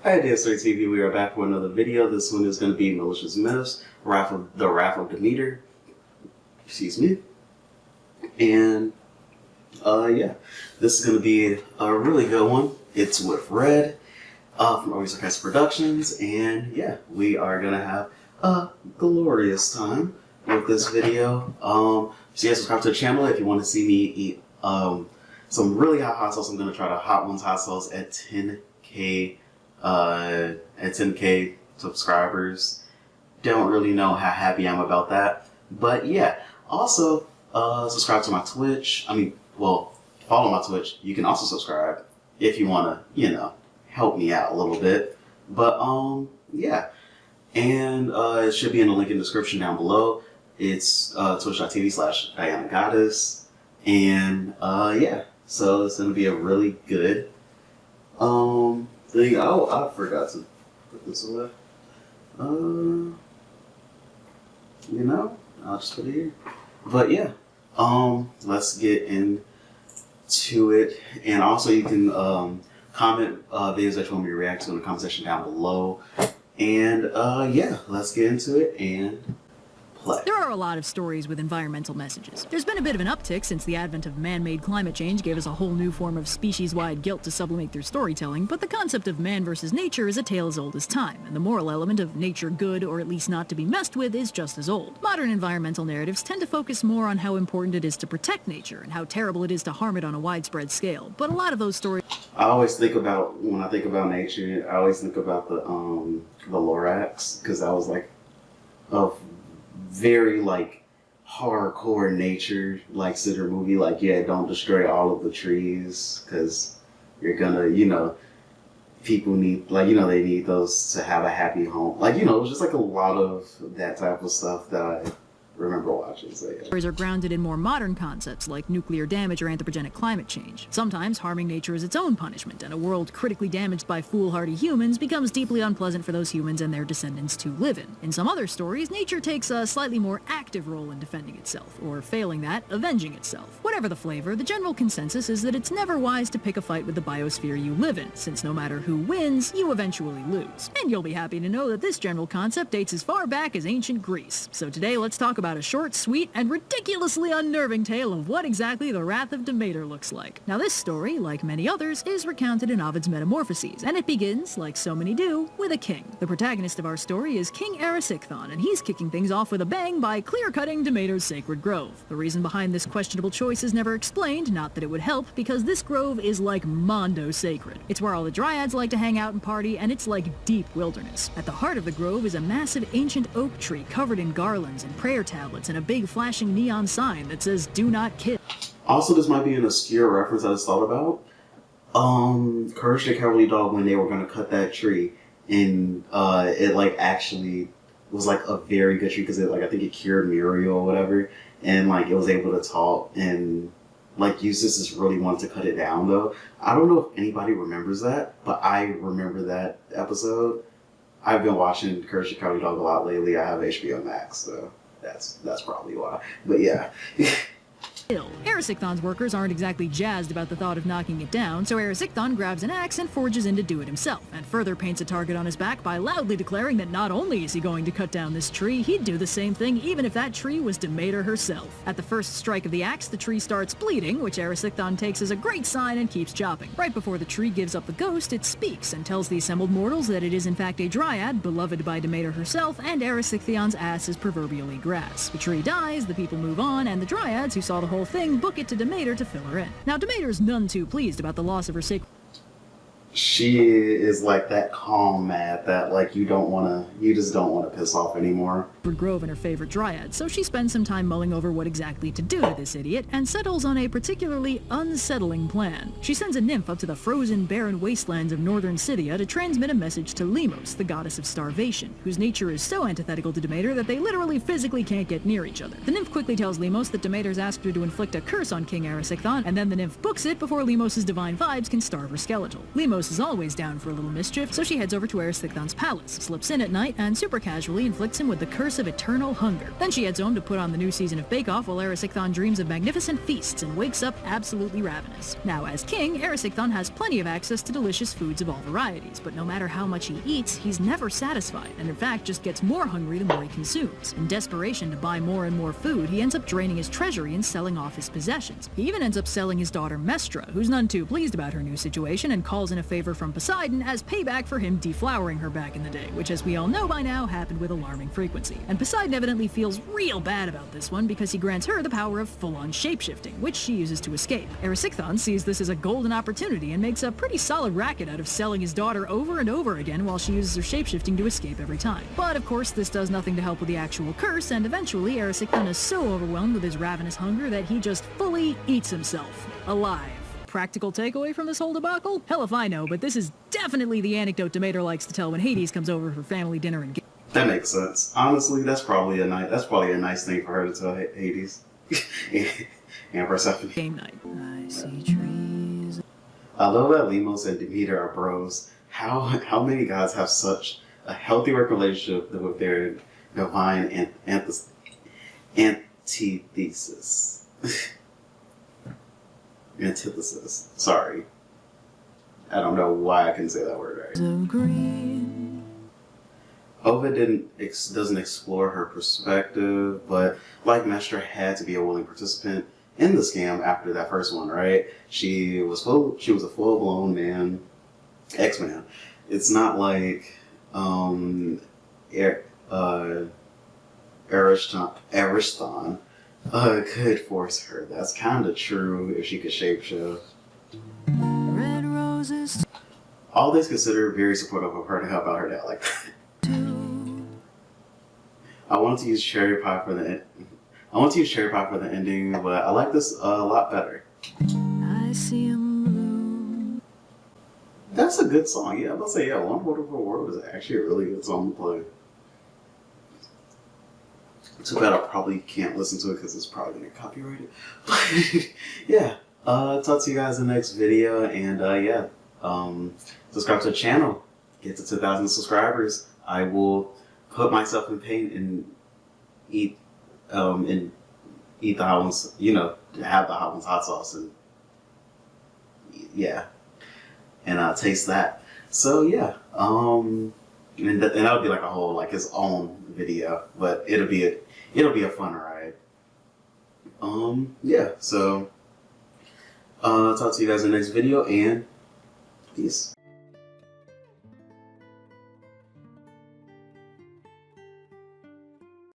Hi, DSR TV. We are back with another video. This one is going to be Malicious Myths, the Wrath of Demeter. Excuse me. And, yeah. This is going to be a really good one. It's with Red, from Sarcastic Productions. And, yeah, we are going to have a glorious time with this video. So, yeah, subscribe to the channel if you want to see me eat, some really hot sauce. I'm going to try the Hot Ones hot sauce at 10K. At 10K subscribers. Don't really know how happy I'm about that, but yeah. Also, subscribe to my Twitch. Follow my Twitch. You can also subscribe if you want to, help me out a little bit. But yeah, and it should be in the link in the description down below. It's twitch.tv/DianaGoddess, and yeah. So it's gonna be a really good thing. Oh, I forgot to put this away. I'll just put it here. But yeah, let's get into it. And also, you can comment videos that you want me to react to in the comment section down below. And yeah, let's get into it and play. There are a lot of stories with environmental messages. There's been a bit of an uptick since the advent of man-made climate change gave us a whole new form of species-wide guilt to sublimate through storytelling, but the concept of man versus nature is a tale as old as time, and the moral element of nature good, or at least not to be messed with, is just as old. Modern environmental narratives tend to focus more on how important it is to protect nature and how terrible it is to harm it on a widespread scale, but a lot of those stories... I always think about, when I think about nature, I always think about the Lorax, because that was like a very hardcore nature considered movie. Yeah, don't destroy all of the trees because you're gonna, people need they need those to have a happy home. It was just a lot of that type of stuff that I remember watching. So yeah. Stories are grounded in more modern concepts like nuclear damage or anthropogenic climate change. Sometimes harming nature is its own punishment, and a world critically damaged by foolhardy humans becomes deeply unpleasant for those humans and their descendants to live in. In some other stories, nature takes a slightly more active role in defending itself, or failing that, avenging itself. Whatever the flavor, the general consensus is that it's never wise to pick a fight with the biosphere you live in, since no matter who wins, you eventually lose. And you'll be happy to know that this general concept dates as far back as ancient Greece. So today, let's talk about a short, sweet, and ridiculously unnerving tale of what exactly the Wrath of Demeter looks like. Now this story, like many others, is recounted in Ovid's Metamorphoses, and it begins, like so many do, with a king. The protagonist of our story is King Erysichthon, and he's kicking things off with a bang by clear-cutting Demeter's sacred grove. The reason behind this questionable choice is never explained, not that it would help, because this grove is like mondo sacred. It's where all the dryads like to hang out and party, and it's like deep wilderness. At the heart of the grove is a massive ancient oak tree covered in garlands and prayer tablets and a big flashing neon sign that says "Do not kill." Also, this might be an obscure reference I just thought about. Courage the Cowardly Dog, when they were going to cut that tree, and it actually was a very good tree because I think it cured Muriel or whatever, and it was able to talk, and Eustace really wanted to cut it down though. I don't know if anybody remembers that, but I remember that episode. I've been watching Courage the Cowardly Dog a lot lately. I have HBO Max, so that's probably why. But yeah. Erysichthon's workers aren't exactly jazzed about the thought of knocking it down, so Erysichthon grabs an axe and forges in to do it himself, and further paints a target on his back by loudly declaring that not only is he going to cut down this tree, he'd do the same thing even if that tree was Demeter herself. At the first strike of the axe, the tree starts bleeding, which Erysichthon takes as a great sign and keeps chopping. Right before the tree gives up the ghost, it speaks and tells the assembled mortals that it is in fact a dryad, beloved by Demeter herself, and Erysichthon's ass is proverbially grass. The tree dies, the people move on, and the dryads, who saw the whole thing, book it to Demeter to fill her in. Now, Demeter's none too pleased about the loss of her sacred... She is that calm mad that you just don't want to piss off anymore. Grove and her favorite dryad, so she spends some time mulling over what exactly to do to this idiot and settles on a particularly unsettling plan. She sends a nymph up to the frozen, barren wastelands of northern Scythia to transmit a message to Lemos, the goddess of starvation, whose nature is so antithetical to Demeter that they literally physically can't get near each other. The nymph quickly tells Lemos that Demeter's asked her to inflict a curse on King Erysichthon, and then the nymph books it before Lemos's divine vibes can starve her skeletal. Lemos is always down for a little mischief, so she heads over to Erysichthon's palace, slips in at night, and super casually inflicts him with the curse curse of eternal hunger. Then she heads home to put on the new season of Bake Off while Erisicthon dreams of magnificent feasts and wakes up absolutely ravenous. Now, as king, Erisicthon has plenty of access to delicious foods of all varieties, but no matter how much he eats, he's never satisfied, and in fact just gets more hungry the more he consumes. In desperation to buy more and more food, he ends up draining his treasury and selling off his possessions. He even ends up selling his daughter Mestra, who's none too pleased about her new situation and calls in a favor from Poseidon as payback for him deflowering her back in the day, which as we all know by now happened with alarming frequency. And Poseidon evidently feels real bad about this one because he grants her the power of full-on shapeshifting, which she uses to escape. Erisicthon sees this as a golden opportunity and makes a pretty solid racket out of selling his daughter over and over again while she uses her shapeshifting to escape every time. But of course this does nothing to help with the actual curse, and eventually Erisicthon is so overwhelmed with his ravenous hunger that he just fully eats himself alive. Practical takeaway from this whole debacle? Hell if I know, but this is definitely the anecdote Demeter likes to tell when Hades comes over for family dinner and That makes sense. Honestly, that's probably a nice thing for her to tell Hades and Persephone. game night. I see trees. I love that Limos and Demeter are bros. How many gods have such a healthy work relationship with their divine antithesis? Antithesis. Sorry. I don't know why I couldn't say that word right. So green. Ovid doesn't explore her perspective, but like Mestra had to be a willing participant in the scam after that first one, right? She was a full-blown man, X-Man. It's not like Ariston could force her. That's kind of true if she could shapeshift. Red roses. All things considered, very supportive of her to help out her dad like that. I wanted to use cherry pie for the ending, but I like this a lot better. I see him blue. That's a good song. Yeah, I'm gonna say, yeah, One Wonderful World is actually a really good song to play. Too bad I probably can't listen to it because it's probably gonna get copyrighted. Yeah. Talk to you guys in the next video, and subscribe to the channel. Get to 2,000 subscribers. I will put myself in pain and eat the hot ones, have the hot ones hot sauce and taste that. So yeah, and that'll be like a whole his own video, but it'll be a fun ride. So talk to you guys in the next video, and peace.